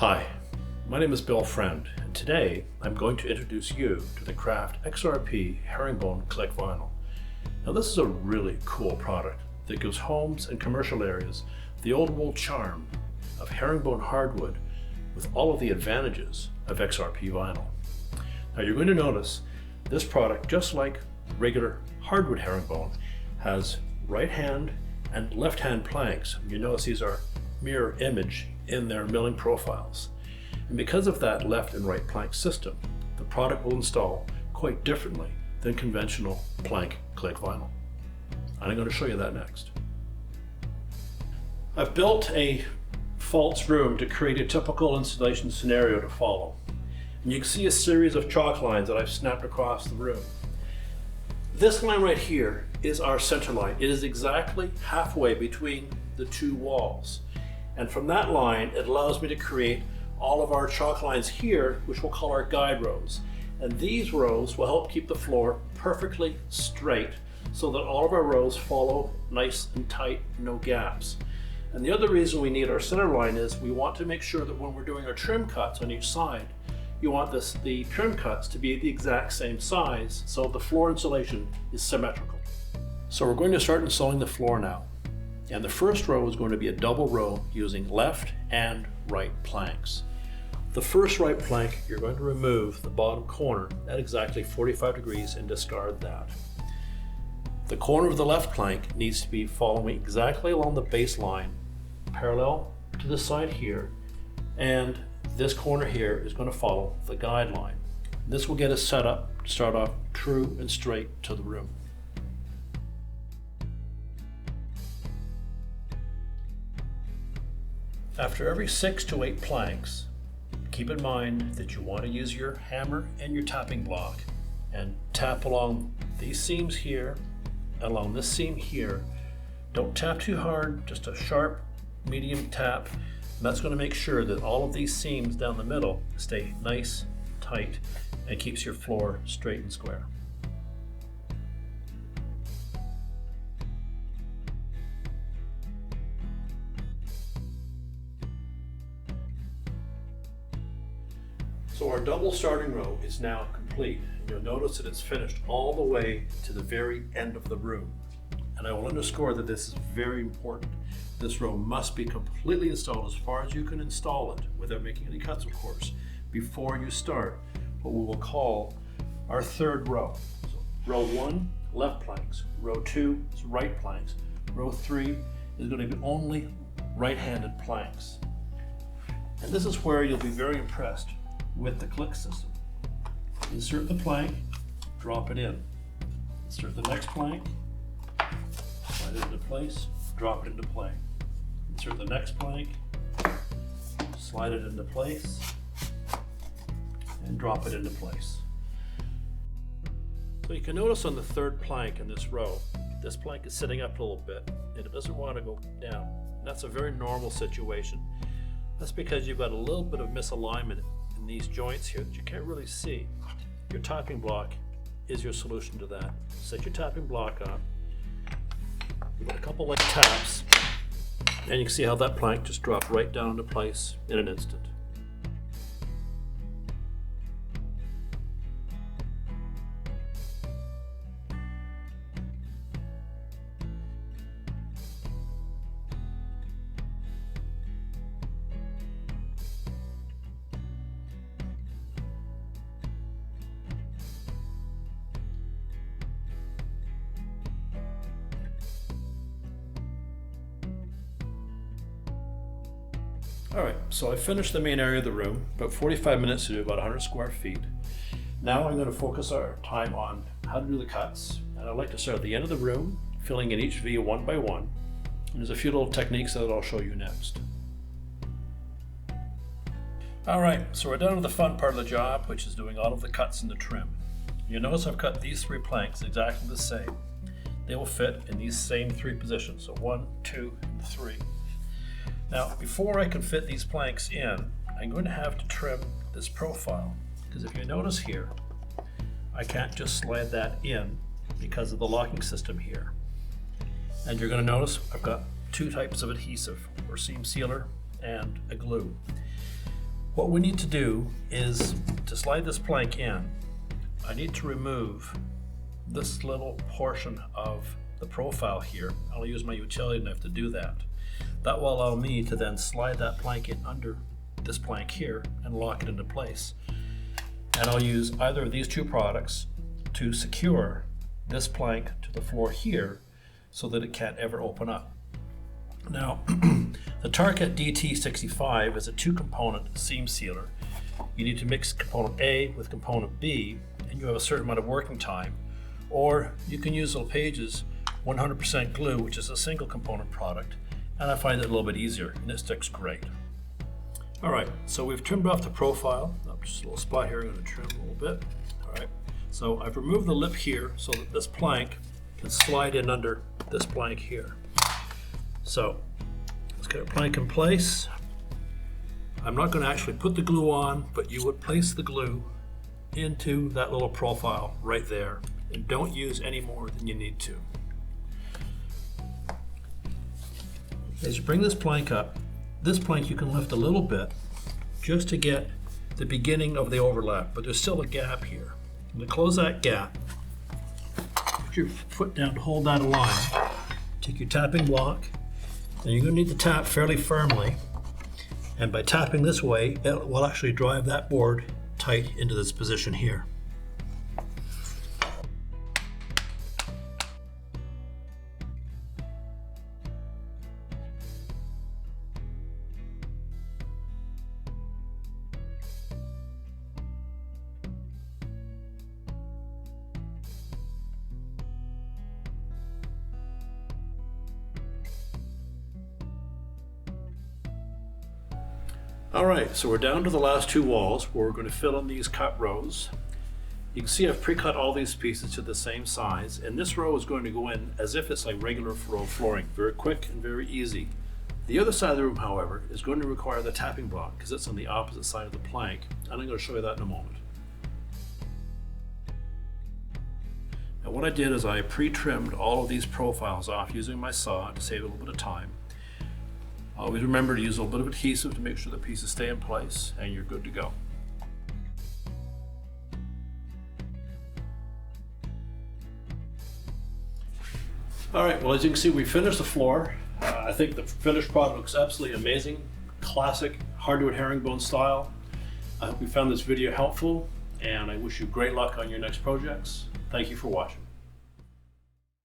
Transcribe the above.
Hi, my name is Bill Friend, and today I'm going to introduce you to the Craft XRP Herringbone Click Vinyl. Now this is a really cool product that gives homes and commercial areas the old world charm of herringbone hardwood with all of the advantages of XRP vinyl. Now you're going to notice this product, just like regular hardwood herringbone, has right hand and left hand planks. You notice these are mirror image in their milling profiles. And because of that left and right plank system, the product will install quite differently than conventional plank click vinyl. I'm going to show you that next. I've built a false room to create a typical installation scenario to follow. And you can see a series of chalk lines that I've snapped across the room. This line right here is our center line. It is exactly halfway between the two walls. And from that line, it allows me to create all of our chalk lines here, which we'll call our guide rows. And these rows will help keep the floor perfectly straight so that all of our rows follow nice and tight, no gaps. And the other reason we need our center line is we want to make sure that when we're doing our trim cuts on each side, you want the trim cuts to be the exact same size so the floor insulation is symmetrical. So we're going to start installing the floor now. And the first row is going to be a double row using left and right planks. The first right plank, you're going to remove the bottom corner at exactly 45 degrees and discard that. The corner of the left plank needs to be following exactly along the baseline, parallel to the side here, and this corner here is going to follow the guide line. This will get us set up to start off true and straight to the room. After every 6 to 8 planks, keep in mind that you want to use your hammer and your tapping block and tap along these seams here, along this seam here. Don't tap too hard, just a sharp, medium tap. And that's going to make sure that all of these seams down the middle stay nice, tight, and keeps your floor straight and square. So our double starting row is now complete. And you'll notice that it's finished all the way to the very end of the room. And I will underscore that this is very important. This row must be completely installed as far as you can install it, without making any cuts, of course, before you start what we will call our third row. So row 1, left planks. Row 2 is right planks. Row 3 is going to be only right-handed planks. And this is where you'll be very impressed with the click system. Insert the plank, drop it in. Insert the next plank, slide it into place, drop it into play. Insert the next plank, slide it into place, and drop it into place. So you can notice on the third plank in this row, this plank is sitting up a little bit and it doesn't want to go down. And that's a very normal situation. That's because you've got a little bit of misalignment in these joints here that you can't really see. Your tapping block is your solution to that. Set your tapping block up, give it a couple light taps, and you can see how that plank just dropped right down into place in an instant. Alright, so I finished the main area of the room, about 45 minutes to do about 100 square feet. Now I'm going to focus our time on how to do the cuts. And I'd like to start at the end of the room, filling in each V one by one. And there's a few little techniques that I'll show you next. Alright, so we're down to the fun part of the job, which is doing all of the cuts in the trim. You'll notice I've cut these 3 planks exactly the same. They will fit in these same 3 positions, so 1, 2, and 3. Now, before I can fit these planks in, I'm going to have to trim this profile, because if you notice here, I can't just slide that in because of the locking system here. And you're going to notice I've got two types of adhesive, or seam sealer and a glue. What we need to do is to slide this plank in. I need to remove this little portion of the profile here. I'll use my utility knife to do that. That will allow me to then slide that plank in under this plank here and lock it into place. And I'll use either of these two products to secure this plank to the floor here so that it can't ever open up. Now, the Target DT65 is a 2-component seam sealer. You need to mix component A with component B, and you have a certain amount of working time. Or you can use LePage's 100% glue, which is a single component product, and I find it a little bit easier, and it sticks great. All right, so we've trimmed off the profile. Oh, just a little spot here, I'm going to trim a little bit. All right, so I've removed the lip here so that this plank can slide in under this plank here. So let's get our plank in place. I'm not going to actually put the glue on, but you would place the glue into that little profile right there, and don't use any more than you need to. As you bring this plank up, this plank you can lift a little bit just to get the beginning of the overlap, but there's still a gap here. And to close that gap, put your foot down to hold that aligned. Take your tapping block, and you're going to need to tap fairly firmly. And by tapping this way, it will actually drive that board tight into this position here. All right, so we're down to the last 2 walls where we're going to fill in these cut rows. You can see I've pre-cut all these pieces to the same size, and this row is going to go in as if it's like regular row flooring, very quick and very easy. The other side of the room, however, is going to require the tapping block because it's on the opposite side of the plank, and I'm going to show you that in a moment. And what I did is I pre-trimmed all of these profiles off using my saw to save a little bit of time. Always remember to use a little bit of adhesive to make sure the pieces stay in place, and you're good to go. All right, well, as you can see, we finished the floor. I think the finished product looks absolutely amazing. Classic hardwood herringbone style. I hope you found this video helpful, and I wish you great luck on your next projects. Thank you for watching.